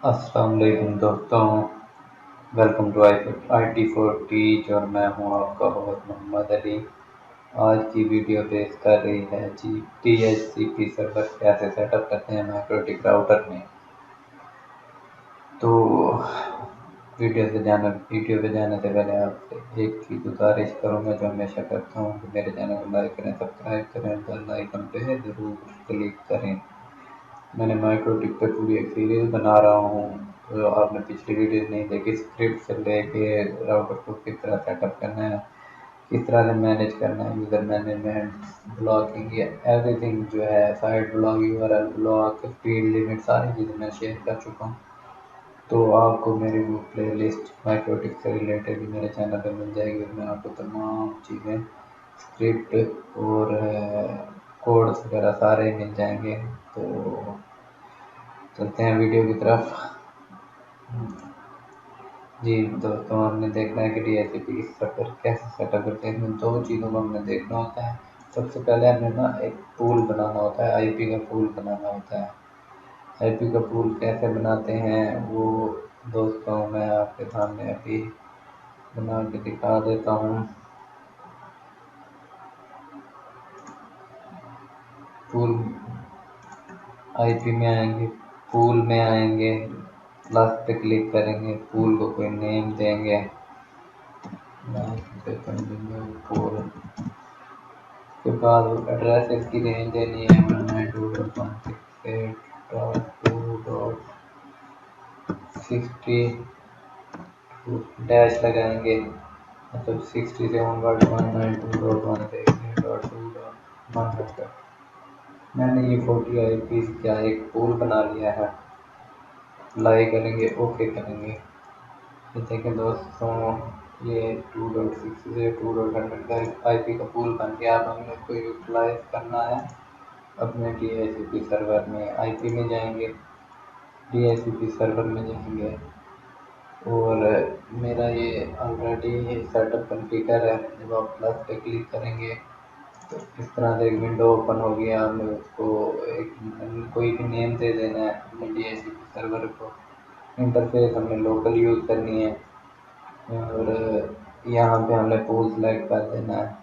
अस्सलाम वालेकुम दोस्तों, welcome to IT for teach और मैं हूं आपका होस्ट मोहम्मद अली। आज की वीडियो पेश कर रही है जी DHCP सर्वर कैसे सेटअप करते हैं माइक्रोटिक राउटर में। तो वीडियो पे जाने से पहले आपसे एक की गुजारिश करूँगा जो हमेशा करता हूँ कि मेरे चैनल को लाइक करें, सब्सक्राइब करें, बेल आइकन पे ज़रूर क्लिक करें। मैंने माइक्रोटिक पे पूरी एक सीरीज़ बना रहा हूँ, तो आपने पिछली वीडियो नहीं देखी। स्क्रिप्ट से लेके राउटर को किस तरह सेटअप करना है, किस तरह से मैनेज करना है, यूज़र मैनेजमेंट, ब्लॉकिंग, ये एवरीथिंग जो है, site block, URL block, speed limit, सारी चीज़ें मैं शेयर कर चुका हूँ। तो आपको मेरी वो प्लेलिस्ट माइक्रोटिक से रिलेटेड भी मेरे चैनल पर मिल जाएगी। उसमें आपको तमाम चीज़ें, स्क्रिप्ट और कोड्स वगैरह सारे मिल जाएंगे। तो चलते हैं वीडियो की तरफ। जी दोस्तों, हमने देखना है कि DHCP सर्वर कैसे सेटअप करते हैं। इन दो चीज़ों को हमने देखना होता है। सबसे पहले हमें ना एक पूल बनाना होता है, IP का पूल बनाना होता है। IP का पूल कैसे बनाते हैं वो दोस्तों मैं आपके सामने अभी बना के दिखा देता हूँ। पूल IP में आएंगे, पूल में आएंगे, प्लस पे क्लिक करेंगे, पूल को कोई नेम देंगे, पूल के बाद एड्रेस इसकी रेंज देनी है 192.168.2.60 डैश लगाएंगे, मतलब 60 से 192.168.2.100। मैंने ये 40 IP का एक पूल बना लिया है। अप्लाई करेंगे, ओके करेंगे। ये देखें दोस्तों, ये 2.6 से 2.100 का IP का पूल बन गया। अब हमने इसको यूटिलाइज करना है अपने DHCP सर्वर में। IP में जाएंगे, DHCP सर्वर में जाएंगे और मेरा ये ऑलरेडी सेटअप कॉन्फ़िगर है। जब आप प्लस पे क्लिक करेंगे तो इस तरह से एक विंडो ओपन हो गया। हमें उसको एक कोई भी नेम दे देना है अपने DHCP सर्वर को। इंटरफेस हमने लोकल यूज़ करनी है और यहाँ पे हमने पूल सेलेक्ट कर देना है।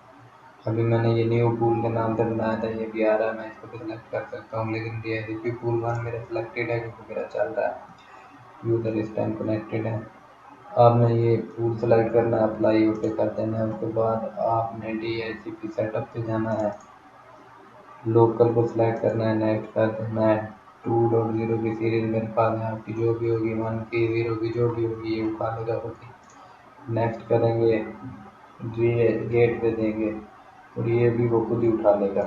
अभी मैंने ये न्यू पूल के नाम से बनाया था, ये भी आ रहा है, मैं इसको भी सेलेक्ट कर सकता हूँ, लेकिन DHCP पूल 1 मेरा सिलेक्टेड है क्योंकि मेरा चल रहा है, यूज़र इस टाइम कनेक्टेड है। आपने ये पूल सेलेक्ट करना है, अप्लाई ओके कर देना है। उसके बाद आपने DHCP सेटअप पे जाना है, लोकल को सिलेक्ट करना है, नेक्स्ट कर देना है। 2.0 की सीरीज मेरे पास है, आपकी जो भी होगी, 1 की, 0 की, जो भी होगी ये उठा लेगा होगी। नेक्स्ट करेंगे, गेट पे देंगे और ये भी वो खुद ही उठा लेगा।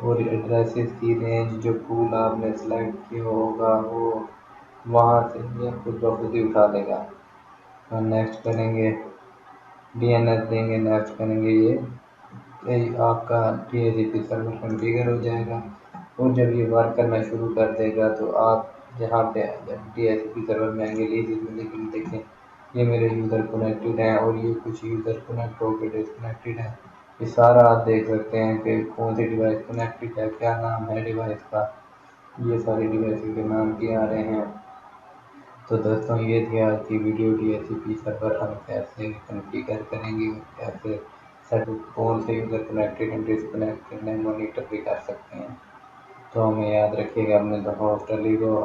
और एड्रेसेस की रेंज जो पूल आपने सेलेक्ट किया होगा वो वहाँ से ये खुद ब खुद ही उठा लेगा। और नेक्स्ट करेंगे, DNS देंगे, नेक्स्ट करेंगे, ये आपका DHCP सर्वर कॉन्फ़िगर हो जाएगा। और जब ये वर्क करना शुरू कर देगा तो आप जहाँ पे जब DHCP सर्वर में आएंगे लेकिन देखें ये मेरे यूज़र कनेक्टेड हैं और ये कुछ यूज़र कनेक्ट होकर डिसकनेक्टेड हैं। ये सारा आप देख सकते हैं कि कौन सी डिवाइस कनेक्टेड है, क्या नाम है डिवाइस का, ये सारी डिवाइस के नाम के आ रहे हैं। तो दोस्तों ये थी आज की वीडियो। DHCP सर्वर हम कैसे कॉन्फ़िगर करेंगे, कैसे सर्वर कौन से यूज़र कनेक्टेड एंड डिसकनेक्टेड है मॉनिटर भी कर सकते हैं। तो हमें याद रखिएगा अपने होस्ट अली को।